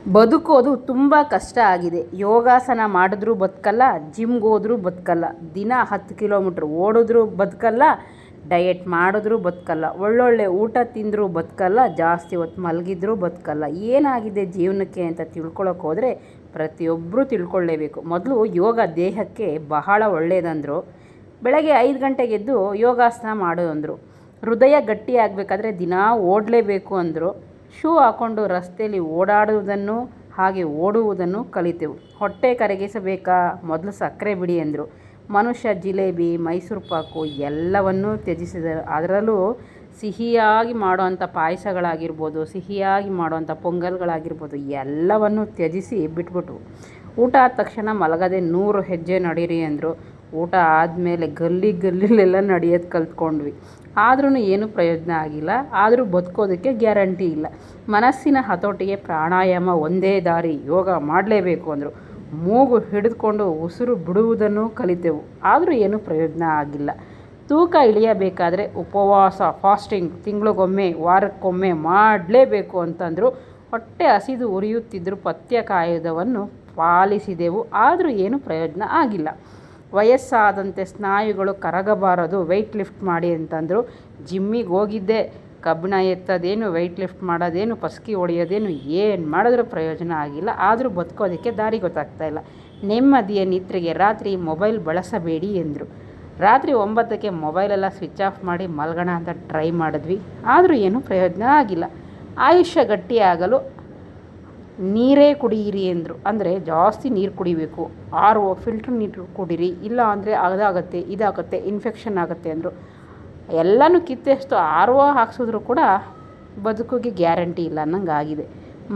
ಬದುಕೋದು ತುಂಬ ಕಷ್ಟ ಆಗಿದೆ. ಯೋಗಾಸನ ಮಾಡಿದ್ರೂ ಬದುಕಲ್ಲ, ಜಿಮ್ಗೆ ಹೋದ್ರೂ ಬದುಕಲ್ಲ, ದಿನ 10 ಕಿಲೋಮೀಟ್ರ್ ಓಡಿದ್ರೂ ಬದುಕಲ್ಲ, ಡಯಟ್ ಮಾಡಿದ್ರೂ ಬದುಕಲ್ಲ, ಒಳ್ಳೊಳ್ಳೆ ಊಟ ತಿಂದರೂ ಬದುಕಲ್ಲ, ಜಾಸ್ತಿ ಹೊತ್ತು ಮಲಗಿದ್ರೂ ಬದುಕಲ್ಲ. ಏನಾಗಿದೆ ಜೀವನಕ್ಕೆ ಅಂತ ತಿಳ್ಕೊಳಕ್ಕೆ ಹೋದರೆ ಪ್ರತಿಯೊಬ್ಬರೂ ತಿಳ್ಕೊಳ್ಳೇಬೇಕು. ಮೊದಲು ಯೋಗ ದೇಹಕ್ಕೆ ಬಹಳ ಒಳ್ಳೆಯದಂದರು. ಬೆಳಗ್ಗೆ 5 ಗಂಟೆಗೆ ಎದ್ದು ಯೋಗಾಸನ ಮಾಡು ಅಂದರು. ಹೃದಯ ಗಟ್ಟಿ ಆಗಬೇಕಾದ್ರೆ ದಿನ ಓಡಲೇಬೇಕು ಅಂದರು. ಶೂ ಹಾಕ್ಕೊಂಡು ರಸ್ತೆಯಲ್ಲಿ ಓಡಾಡುವುದನ್ನು ಹಾಗೆ ಓಡುವುದನ್ನು ಕಲಿತೆವು. ಹೊಟ್ಟೆ ಕರಗಿಸಬೇಕಾ, ಮೊದಲು ಸಕ್ಕರೆ ಬಿಡಿ ಅಂದರು. ಮನುಷ್ಯ ಜಿಲೇಬಿ, ಮೈಸೂರು ಪಾಕು ಎಲ್ಲವನ್ನೂ ತ್ಯಜಿಸಿದರು. ಅದರಲ್ಲೂ ಸಿಹಿಯಾಗಿ ಮಾಡೋವಂಥ ಪಾಯಸಗಳಾಗಿರ್ಬೋದು, ಸಿಹಿಯಾಗಿ ಮಾಡೋವಂಥ ಪೊಂಗಲ್ಗಳಾಗಿರ್ಬೋದು ಎಲ್ಲವನ್ನೂ ತ್ಯಜಿಸಿ ಬಿಟ್ಬಿಟ್ವು. ಊಟ ಆದ ತಕ್ಷಣ ಮಲಗದೆ 100 ಹೆಜ್ಜೆ ನಡೀರಿ ಅಂದರು. ಊಟ ಆದಮೇಲೆ ಗಲ್ಲಿಲೆಲ್ಲ ನಡೆಯೋದು ಕಲ್ತ್ಕೊಂಡ್ವಿ. ಆದ್ರೂ ಏನೂ ಪ್ರಯೋಜನ ಆಗಿಲ್ಲ. ಆದರೂ ಬದುಕೋದಕ್ಕೆ ಗ್ಯಾರಂಟಿ ಇಲ್ಲ. ಮನಸ್ಸಿನ ಹತೋಟಿಗೆ ಪ್ರಾಣಾಯಾಮ ಒಂದೇ ದಾರಿ, ಯೋಗ ಮಾಡಲೇಬೇಕು ಅಂದರು. ಮೂಗು ಹಿಡಿದುಕೊಂಡು ಉಸಿರು ಬಿಡುವುದನ್ನು ಕಲಿತೆವು. ಆದರೂ ಏನೂ ಪ್ರಯೋಜನ ಆಗಿಲ್ಲ. ತೂಕ ಇಳಿಯಬೇಕಾದ್ರೆ ಉಪವಾಸ, ಫಾಸ್ಟಿಂಗ್ ತಿಂಗಳಿಗೊಮ್ಮೆ, ವಾರಕ್ಕೊಮ್ಮೆ ಮಾಡಲೇಬೇಕು ಅಂತಂದರು. ಹೊಟ್ಟೆ ಹಸಿದು ಉರಿಯುತ್ತಿದ್ದರೂ ಪಥ್ಯ ಕಾಯ್ದವನ್ನು ಪಾಲಿಸಿದೆವು. ಆದರೂ ಏನೂ ಪ್ರಯೋಜನ ಆಗಿಲ್ಲ. ವಯಸ್ಸಾದಂತೆ ಸ್ನಾಯುಗಳು ಕರಗಬಾರದು, ವೆಯ್ಟ್ ಲಿಫ್ಟ್ ಮಾಡಿ ಅಂತಂದರು. ಜಿಮ್ಮಿಗೆ ಹೋಗಿದ್ದೆ, ಕಬ್ಬಿಣ ಎತ್ತೋದೇನು, ವೆಯ್ಟ್ ಲಿಫ್ಟ್ ಮಾಡೋದೇನು, ಪಸ್ಕಿ ಹೊಡೆಯೋದೇನು, ಏನು ಮಾಡಿದ್ರೂ ಪ್ರಯೋಜನ ಆಗಿಲ್ಲ. ಆದರೂ ಬದುಕೋದಕ್ಕೆ ದಾರಿ ಗೊತ್ತಾಗ್ತಾಯಿಲ್ಲ. ನೆಮ್ಮದಿಯ ನಿದ್ರೆಗೆ ರಾತ್ರಿ ಮೊಬೈಲ್ ಬಳಸಬೇಡಿ ಎಂದರು. ರಾತ್ರಿ 9ಕ್ಕೆ ಮೊಬೈಲೆಲ್ಲ ಸ್ವಿಚ್ ಆಫ್ ಮಾಡಿ ಮಲಗೋಣ ಅಂತ ಟ್ರೈ ಮಾಡಿದ್ವಿ. ಆದರೂ ಏನೂ ಪ್ರಯೋಜನ ಆಗಿಲ್ಲ. ಆಯುಷ್ಯ ಗಟ್ಟಿಯಾಗಲು ನೀರೇ ಕುಡಿಯಿರಿ ಎಂದರು. ಅಂದರೆ ಜಾಸ್ತಿ ನೀರು ಕುಡಿಬೇಕು, RO ಫಿಲ್ಟ್ರ್ ನೀರು ಕುಡೀರಿ, ಇಲ್ಲ ಅಂದರೆ ಅದಾಗುತ್ತೆ ಇದಾಗುತ್ತೆ, ಇನ್ಫೆಕ್ಷನ್ ಆಗುತ್ತೆ ಅಂದರು. ಎಲ್ಲನೂ ಕಿತ್ತೆಷ್ಟು RO ಹಾಕ್ಸಿದ್ರು ಕೂಡ ಬದುಕಿಗೆ ಗ್ಯಾರಂಟಿ ಇಲ್ಲ ಅನ್ನಂಗೆ ಆಗಿದೆ.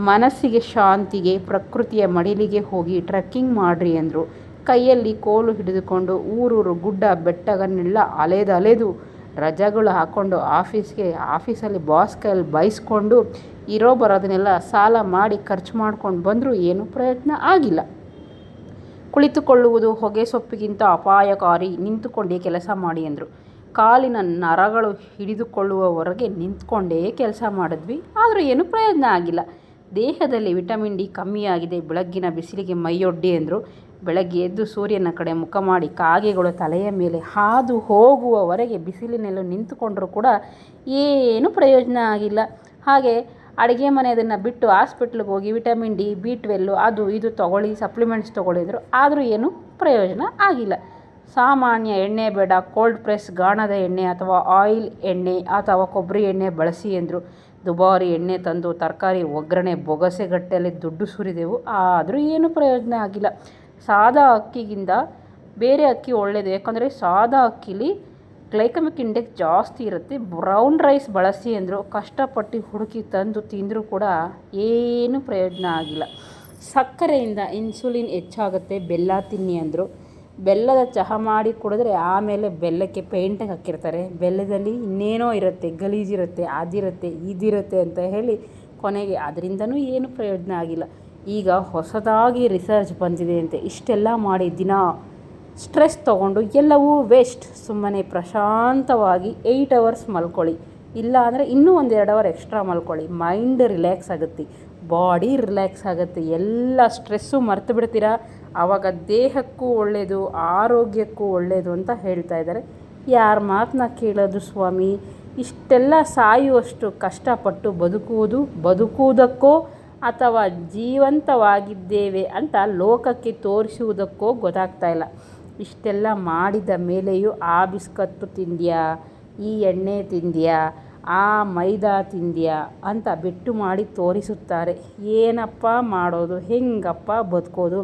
ಮನಸ್ಸಿಗೆ ಶಾಂತಿಗೆ ಪ್ರಕೃತಿಯ ಮಡಿಲಿಗೆ ಹೋಗಿ ಟ್ರೆಕ್ಕಿಂಗ್ ಮಾಡಿರಿ ಅಂದರು. ಕೈಯಲ್ಲಿ ಕೋಲು ಹಿಡಿದುಕೊಂಡು ಊರೂರು ಗುಡ್ಡ ಬೆಟ್ಟಗಳನ್ನೆಲ್ಲ ಅಲೆದು ರಜೆಗಳು ಹಾಕ್ಕೊಂಡು ಆಫೀಸಲ್ಲಿ ಬಾಸ್ ಕೈಯಲ್ಲಿ ಬೈಸ್ಕೊಂಡು ಇರೋ ಬರೋದನ್ನೆಲ್ಲ ಸಾಲ ಮಾಡಿ ಖರ್ಚು ಮಾಡ್ಕೊಂಡು ಬಂದರೂ ಏನೂ ಪ್ರಯತ್ನ ಆಗಿಲ್ಲ. ಕುಳಿತುಕೊಳ್ಳುವುದು ಹೊಗೆ ಸೊಪ್ಪಿಗಿಂತ ಅಪಾಯಕಾರಿ, ನಿಂತುಕೊಂಡೇ ಕೆಲಸ ಮಾಡಿ ಅಂದರು. ಕಾಲಿನ ನರಗಳು ಹಿಡಿದುಕೊಳ್ಳುವವರೆಗೆ ನಿಂತ್ಕೊಂಡೇ ಕೆಲಸ ಮಾಡಿದ್ವಿ. ಆದರೂ ಏನೂ ಪ್ರಯೋಜನ ಆಗಿಲ್ಲ. ದೇಹದಲ್ಲಿ ವಿಟಮಿನ್ ಡಿ ಕಮ್ಮಿಯಾಗಿದೆ, ಬೆಳಗ್ಗಿನ ಬಿಸಿಲಿಗೆ ಮೈಯೊಡ್ಡಿ ಅಂದರು. ಬೆಳಗ್ಗೆ ಎದ್ದು ಸೂರ್ಯನ ಕಡೆ ಮುಖ ಮಾಡಿ ಕಾಗೆಗಳು ತಲೆಯ ಮೇಲೆ ಹಾದು ಹೋಗುವವರೆಗೆ ಬಿಸಿಲಿನೆಲ್ಲ ನಿಂತುಕೊಂಡರೂ ಕೂಡ ಏನೂ ಪ್ರಯೋಜನ ಆಗಿಲ್ಲ. ಹಾಗೆ ಅಡುಗೆ ಮನೆಯದನ್ನು ಬಿಟ್ಟು ಹಾಸ್ಪಿಟ್ಲಿಗೆ ಹೋಗಿ ವಿಟಮಿನ್ ಡಿ, B12 ಅದು ಇದು ತೊಗೊಳ್ಳಿ, ಸಪ್ಲಿಮೆಂಟ್ಸ್ ತೊಗೊಳ್ಳಿದ್ರು. ಆದರೂ ಏನೂ ಪ್ರಯೋಜನ ಆಗಿಲ್ಲ. ಸಾಮಾನ್ಯ ಎಣ್ಣೆ ಬೇಡ, ಕೋಲ್ಡ್ ಪ್ರೆಸ್ ಗಾಣದ ಎಣ್ಣೆ ಅಥವಾ ಆಯಿಲ್ ಎಣ್ಣೆ ಅಥವಾ ಕೊಬ್ಬರಿ ಎಣ್ಣೆ ಬಳಸಿ ಎಂದರು. ದುಬಾರಿ ಎಣ್ಣೆ ತಂದು ತರಕಾರಿ ಒಗ್ಗರಣೆ ಬೊಗಸೆಗಟ್ಟಲೆ ದುಡ್ಡು ಸುರಿದೆವು. ಆದರೂ ಏನೂ ಪ್ರಯೋಜನ ಆಗಿಲ್ಲ. ಸಾದಾ ಅಕ್ಕಿಗಿಂತ ಬೇರೆ ಅಕ್ಕಿ ಒಳ್ಳೆಯದು. ಯಾಕಂದರೆ ಸಾದಾ ಅಕ್ಕಿಲಿ ಗ್ಲೈಕಮಿಕ್ ಇಂಡೆಕ್ಸ್ ಜಾಸ್ತಿ ಇರುತ್ತೆ. ಬ್ರೌನ್ ರೈಸ್ ಬಳಸಿ ಅಂದರು. ಕಷ್ಟಪಟ್ಟು ಹುಡುಕಿ ತಂದು ತಿಂದರೂ ಕೂಡ ಏನೂ ಪ್ರಯೋಜನ ಆಗಿಲ್ಲ. ಸಕ್ಕರೆಯಿಂದ ಇನ್ಸುಲಿನ್ ಹೆಚ್ಚಾಗುತ್ತೆ, ಬೆಲ್ಲ ತಿನ್ನಿ ಅಂದರು. ಬೆಲ್ಲದ ಚಹಾ ಮಾಡಿ ಕುಡಿದ್ರೆ ಆಮೇಲೆ ಬೆಲ್ಲಕ್ಕೆ ಪೇಂಟಿಂಗ್ ಹಾಕಿರ್ತಾರೆ. ಬೆಲ್ಲದಲ್ಲಿ ಇನ್ನೇನೋ ಇರುತ್ತೆ, ಗಲೀಜಿರುತ್ತೆ, ಅದಿರುತ್ತೆ ಇದಿರುತ್ತೆ ಅಂತ ಹೇಳಿ ಕೊನೆಗೆ ಅದರಿಂದನೂ ಏನೂ ಪ್ರಯೋಜನ ಆಗಿಲ್ಲ. ಈಗ ಹೊಸದಾಗಿ ರಿಸರ್ಚ್ ಬಂದಿದೆ ಅಂತೆ. ಇಷ್ಟೆಲ್ಲ ಮಾಡಿ ದಿನ ಸ್ಟ್ರೆಸ್ ತೊಗೊಂಡು ಎಲ್ಲವೂ ವೇಸ್ಟ್. ಸುಮ್ಮನೆ ಪ್ರಶಾಂತವಾಗಿ 8 ಅವರ್ಸ್ ಮಲ್ಕೊಳ್ಳಿ, ಇಲ್ಲ ಅಂದರೆ ಇನ್ನೂ 1-2 ಅವರ್ ಎಕ್ಸ್ಟ್ರಾ ಮಲ್ಕೊಳ್ಳಿ. ಮೈಂಡ್ ರಿಲ್ಯಾಕ್ಸ್ ಆಗುತ್ತೆ, ಬಾಡಿ ರಿಲ್ಯಾಕ್ಸ್ ಆಗುತ್ತೆ, ಎಲ್ಲ ಸ್ಟ್ರೆಸ್ಸು ಮರ್ತು ಬಿಡ್ತೀರಾ. ಆವಾಗ ದೇಹಕ್ಕೂ ಒಳ್ಳೆಯದು, ಆರೋಗ್ಯಕ್ಕೂ ಒಳ್ಳೆಯದು ಅಂತ ಹೇಳ್ತಾ ಇದ್ದಾರೆ. ಯಾರ ಮಾತನ್ನ ಕೇಳೋದು ಸ್ವಾಮಿ? ಇಷ್ಟೆಲ್ಲ ಸಾಯುವಷ್ಟು ಕಷ್ಟಪಟ್ಟು ಬದುಕುವುದಕ್ಕೋ ಅಥವಾ ಜೀವಂತವಾಗಿದ್ದೇವೆ ಅಂತ ಲೋಕಕ್ಕೆ ತೋರಿಸುವುದಕ್ಕೋ ಗೊತ್ತಾಗ್ತಾ ಇಲ್ಲ. ಇಷ್ಟೆಲ್ಲ ಮಾಡಿದ ಮೇಲೆಯೂ ಆ ಬಿಸ್ಕತ್ತು ತಿಂದ್ಯಾ, ಈ ಎಣ್ಣೆ ತಿಂದ್ಯಾ, ಆ ಮೈದಾ ತಿಂದ್ಯಾ ಅಂತ ಬೆಟ್ಟು ಮಾಡಿ ತೋರಿಸುತ್ತಾರೆ. ಏನಪ್ಪ ಮಾಡೋದು, ಹೆಂಗಪ್ಪ ಬದುಕೋದು?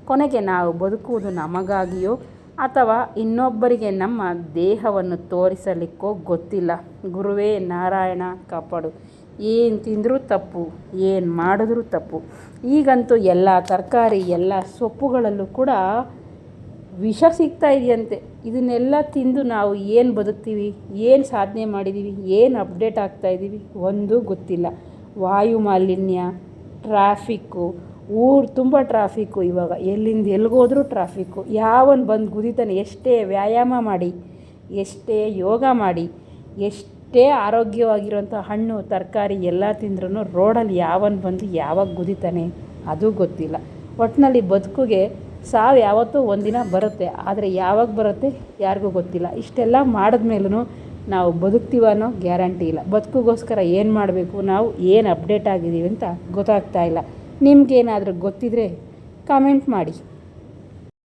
ಕೊನೆಗೆ ನಾವು ಬದುಕುವುದು ನಮಗಾಗಿಯೋ ಅಥವಾ ಇನ್ನೊಬ್ಬರಿಗೆ ನಮ್ಮ ದೇಹವನ್ನು ತೋರಿಸಲಿಕ್ಕೋ ಗೊತ್ತಿಲ್ಲ. ಗುರುವೇ ನಾರಾಯಣ ಕಾಪಾಡು. ಏನು ತಿಂದರೂ ತಪ್ಪು, ಏನು ಮಾಡಿದ್ರೂ ತಪ್ಪು. ಈಗಂತೂ ಎಲ್ಲ ತರಕಾರಿ, ಎಲ್ಲ ಸೊಪ್ಪುಗಳಲ್ಲೂ ಕೂಡ ವಿಷ ಸಿಗ್ತಾ ಇದೆಯಂತೆ. ಇದನ್ನೆಲ್ಲ ತಿಂದು ನಾವು ಏನು ಬದುಕ್ತೀವಿ, ಏನು ಸಾಧನೆ ಮಾಡಿದ್ದೀವಿ, ಏನು ಅಪ್ಡೇಟ್ ಆಗ್ತಾಯಿದ್ದೀವಿ ಒಂದೂ ಗೊತ್ತಿಲ್ಲ. ವಾಯು ಮಾಲಿನ್ಯ, ಟ್ರಾಫಿಕ್ಕು, ಊರು ತುಂಬ ಟ್ರಾಫಿಕ್ಕು. ಇವಾಗ ಎಲ್ಲಿಂದ ಎಲ್ಲಿಗೋದ್ರೂ ಟ್ರಾಫಿಕ್ಕು. ಯಾವನು ಬಂದು ಗುದಿತಾನೆ? ಎಷ್ಟೇ ವ್ಯಾಯಾಮ ಮಾಡಿ, ಎಷ್ಟೇ ಯೋಗ ಮಾಡಿ, ಎಷ್ಟೇ ಆರೋಗ್ಯವಾಗಿರೋಂಥ ಹಣ್ಣು ತರಕಾರಿ ಎಲ್ಲ ತಿಂದ್ರೂ ರೋಡಲ್ಲಿ ಯಾವನು ಬಂದು ಯಾವಾಗ ಗುದಿತಾನೆ? ಅದು ಗೊತ್ತಿಲ್ಲ. ಒಟ್ಟಿನಲ್ಲಿ ಬದುಕಿಗೆ ಸಾವು ಯಾವತ್ತೂ ಒಂದಿನ ಬರುತ್ತೆ, ಆದರೆ ಯಾವಾಗ ಬರುತ್ತೆ ಯಾರಿಗೂ ಗೊತ್ತಿಲ್ಲ. ಇಷ್ಟೆಲ್ಲ ಮಾಡಿದ್ಮೇಲೂ ನಾವು ಬದುಕ್ತೀವ ಅನ್ನೋ ಗ್ಯಾರಂಟಿ ಇಲ್ಲ. ಬದುಕಿಗೋಸ್ಕರ ಏನು ಮಾಡಬೇಕು, ನಾವು ಏನು ಅಪ್ಡೇಟ್ ಆಗಿದ್ದೀವಿ ಅಂತ ಗೊತ್ತಾಗ್ತಾ ಇಲ್ಲ. ನಿಮಗೇನಾದರೂ ಗೊತ್ತಿದ್ದರೆ ಕಾಮೆಂಟ್ ಮಾಡಿ.